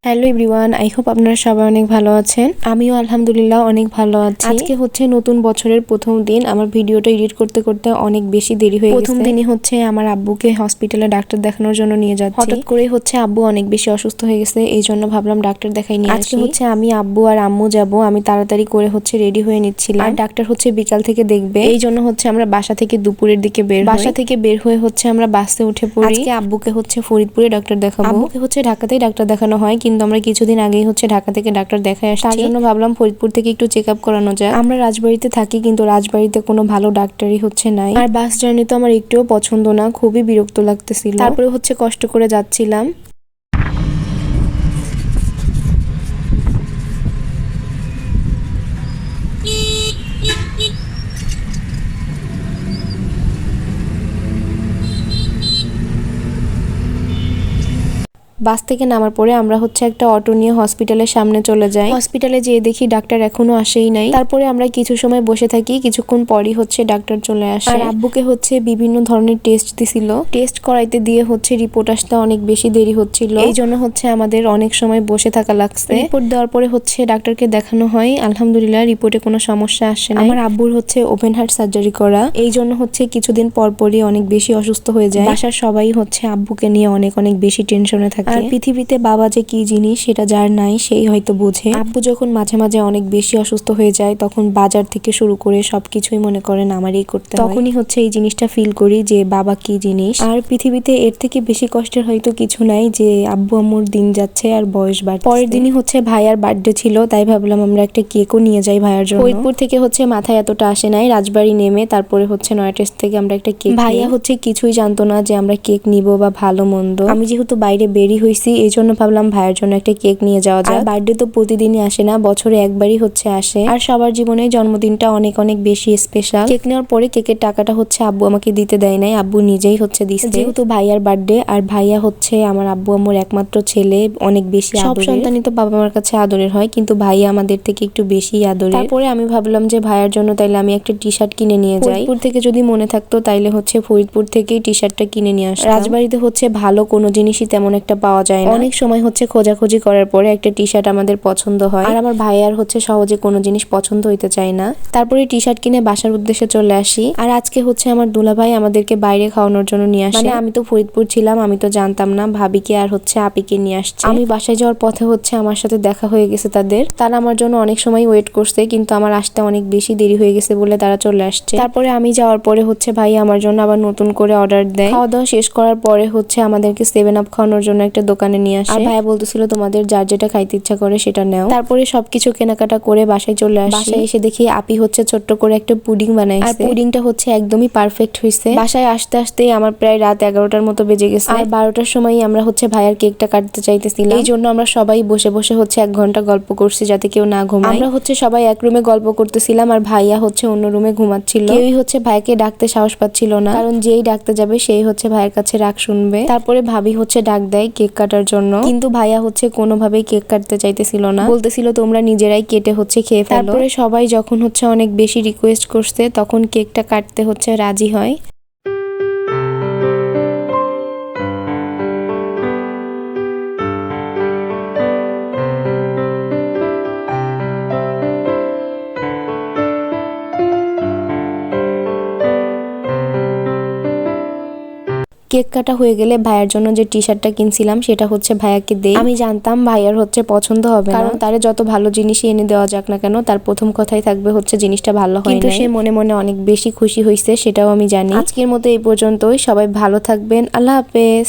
Hello everyone, I hope আপনারা সবাই অনেক ভালো আছেন। আমিও আলহামদুলিল্লাহ অনেক ভালো আছি। আজকে হচ্ছে নতুন বছরের প্রথম দিন। আমার ভিডিওটা এডিট করতে করতে অনেক বেশি দেরি হয়ে গেছে। প্রথম দিনই হচ্ছে আমার আব্বুকে হসপিটালে ডাক্তার দেখানোর জন্য নিয়ে যাচ্ছি। হঠাৎ করে হচ্ছে আব্বু অনেক বেশি অসুস্থ হয়ে গেছে, এই জন্য ভাবলাম ডাক্তার দেখাই নিয়ে আসি। আজকে হচ্ছে আমি, আব্বু আর আম্মু যাব। আমি তাড়াতাড়ি করে হচ্ছে রেডি হয়ে নিচ্ছিলাম। আর ডাক্তার হচ্ছে বিকাল থেকে দেখবে, এই জন্য হচ্ছে আমরা বাসা থেকে দুপুরের দিকে বের হয়ে হচ্ছে আমরা বাসে উঠে পড়ি। আজকে আব্বুকে হচ্ছে ফরিদপুরে ডাক্তার দেখাবো। আব্বুকে হচ্ছে ঢাকাতেই ডাক্তার দেখানো হয়, কিন্তু আমরা কিছুদিন আগেই হচ্ছে ঢাকা থেকে ডাক্তার দেখায় আসছি। তার জন্য ভাবলাম ফরিদপুর থেকে একটু চেক আপ করানো যায়। আমরা রাজবাড়িতে থাকি, কিন্তু রাজবাড়িতে কোনো ভালো ডাক্তারই হচ্ছে নাই। আর বাস জার্নি তো আমার একটুও পছন্দ না, খুবই বিরক্ত লাগতেছিল। তারপরে হচ্ছে কষ্ট করে যাচ্ছিলাম। বাস থেকে নামার পরে আমরা হচ্ছে একটা অটো নিয়ে হসপিটালের সামনে চলে যাই। হসপিটালে যেয়ে দেখি ডাক্তার এখনো আসেই নাই। তারপরে আমরা কিছু সময় বসে থাকি, কিছুক্ষণ পরই হচ্ছে ডাক্তার চলে আসে। আর আব্বুকে হচ্ছে বিভিন্ন ধরনের টেস্ট দিছিল। টেস্ট করাইতে দিয়ে হচ্ছে রিপোর্ট আসতে অনেক বেশি দেরি হচ্ছিল, এই জন্য হচ্ছে আমাদের অনেক সময় বসে থাকা লাগছে। রিপোর্ট দেওয়ার পরে হচ্ছে ডাক্তারকে দেখানো হয়। আলহামদুলিল্লাহ রিপোর্টে কোনো সমস্যা আসে না। আমার আব্বুর হচ্ছে ওপেন হার্ট সার্জারি করা, এই জন্য হচ্ছে কিছুদিন পরপরই অনেক বেশি অসুস্থ হয়ে যায়। বাসার সবাই হচ্ছে আব্বুকে নিয়ে অনেক বেশি টেনশনে থাকে। আর পৃথিবীতে বাবা যে কি জিনিস সেটা যার নাই সেই হয়তো বোঝে। আব্বু যখন মাঝে মাঝে অনেক বেশি অসুস্থ হয়ে যায়, তখন বাজার থেকে শুরু করে সবকিছুই মনে করেন আমারই করতে হয়। তখনই হচ্ছে এই জিনিসটা ফিল করি যে বাবা কি জিনিস। আর পৃথিবীতে এর থেকে বেশি কষ্টের হয়তো কিছু নাই, যে আব্বু আম্মুর দিন যাচ্ছে আর বয়স বাড়ছে। পরের দিনই হচ্ছে ভাইয়ার বার্থডে ছিল, তাই ভাবলাম আমরা একটা কেকও নিয়ে যাই ভাইয়ার জন্য। ফরিদপুর থেকে হচ্ছে মাথায় এতটা আসে নাই, রাজবাড়ি নেমে তারপরে হচ্ছে নয়াটেস্ট থেকে আমরা একটা কেক। ভাইয়া হচ্ছে কিছুই জানতো না যে আমরা কেক নিব বা ভালো মন্দ। আমি যেহেতু বাইরে বেরি হয়েছি, এই জন্য ভাবলাম ভাইয়ের জন্য একটা কেক নিয়ে যাওয়া যায়। বার্থডে তো প্রতিদিনই আসে না, বছরে একবারই হচ্ছে আসে। আর সবার জীবনে জন্মদিনটা অনেক বেশি স্পেশাল। কেক নেওয়ার পরে কেকের টাকাটা হচ্ছে আব্বু আমাকে দিতে দেয় নাই, আব্বু নিজেই হচ্ছে দিছে। যেহেতু ভাইয়ার বার্থডে, আর ভাইয়া হচ্ছে আমার আব্বু আম্মুর একমাত্র ছেলে, অনেক বেশি আদরের। সব সন্তানই তো বাবা মার কাছে আদরের হয়, কিন্তু ভাইয়া আমাদের থেকে একটু বেশি আদরের। তারপরে আমি ভাবলাম যে ভাইয়ার জন্য তাইলে আমি একটা টি শার্ট কিনে নিয়ে যাই। ফরিদপুর থেকে যদি মনে থাকতো তাইলে হচ্ছে ফরিদপুর থেকেই টি শার্টটা কিনে নিয়ে আসতাম। রাজবাড়িতে হচ্ছে ভালো কোনো জিনিসই তেমন একটা পাওয়া যায় না। অনেক সময় হচ্ছে খোঁজাখুঁজি করার পরে একটা টি শার্ট আমাদের পছন্দ হয়, আর আমার ভাইয়ার হচ্ছে সহজে কোনো জিনিস পছন্দ হইতে চায় না। তারপরে টি শার্ট কিনে বাসার উদ্দেশ্যে চলে আসি। আর আজকে হচ্ছে আমার দুলাভাই আমাদেরকে বাইরে খাওয়ানোর জন্য নিয়ে আসে। মানে আমি তো ফরিদপুর ছিলাম, আমি তো জানতাম না ভাবিকে আর হচ্ছে আপিকে নিয়ে আসছে। আমি বাসায় যাওয়ার পথে হচ্ছে আমার সাথে দেখা হয়ে গেছে তাদের। তারা আমার জন্য অনেক সময় ওয়েট করছে, কিন্তু আমার আসতে অনেক বেশি দেরি হয়ে গেছে বলে তারা চলে আসছে। তারপরে আমি যাওয়ার পরে হচ্ছে ভাই আমার জন্য আবার নতুন করে অর্ডার দেয়। খাওয়া দাওয়া শেষ করার পরে হচ্ছে আমাদেরকে 7 আপ খাওয়ানোর জন্য একটা দোকানে নিয়ে আসে। আর ভাইয়া বলতেছিল তোমাদের যার যেটা খাইতে ইচ্ছা করে সেটা নাও। তারপরে সবকিছু কেনাকাটা করে বাসায় চলে আসি। বাসায় এসে দেখি আপি হচ্ছে ছোট্ট করে একটা পুডিং বানাইছে। আর পুডিংটা হচ্ছে একদমই পারফেক্ট হয়েছে। বাসায় আসতে আসতে আমার প্রায় রাত 11টার মতো বেজে গেছে। আর 12টার সময় আমরা হচ্ছে ভাইয়ার কেকটা কাটতে চাইতেছিলাম, এই জন্য আমরা সবাই বসে বসে হচ্ছে 1 ঘন্টা গল্প করছি যাতে কেউ না ঘুমায়। আমরা হচ্ছে সবাই এক রুমে গল্প করতেছিলাম, আর ভাইয়া হচ্ছে অন্য রুমে ঘুমাচ্ছিল। কেউই হচ্ছে ভাইকে ডাকতে সাহস পাচ্ছিল না, কারণ যেই ডাকতে যাবে সেই হচ্ছে ভাইয়ের কাছে রাগ শুনবে। তারপরে ভাবি হচ্ছে ডাক দেয় কেক কাটার জন্য, কিন্তু ভাইয়া হচ্ছে কোনোভাবেই কেক কাটতে চাইতেছিল না, বলতেছিল তোমরা নিজেরাই কেটে হচ্ছে খেয়ে ফেলো। তারপরে সবাই যখন হচ্ছে অনেক বেশি রিকোয়েস্ট করছে, তখন কেকটা কাটতে হচ্ছে রাজি হয়। কেক কাটা হয়ে গেলে ভাইয়ার জন্য যে টি শার্টটা কিনছিলাম সেটা হচ্ছে ভাইয়াকে দেই। আমি জানতাম ভাইয়ার হচ্ছে পছন্দ হবে না, কারণ তারে যত ভালো জিনিসই এনে দেওয়া যাক না কেন, তার প্রথম কথাই থাকবে হচ্ছে জিনিসটা ভালো হয় না। কিন্তু সে মনে মনে অনেক বেশি খুশি হয়েছে, সেটাও আমি জানি। আজকের মতো এই পর্যন্তই। সবাই ভালো থাকবেন। আল্লাহ হাফেজ।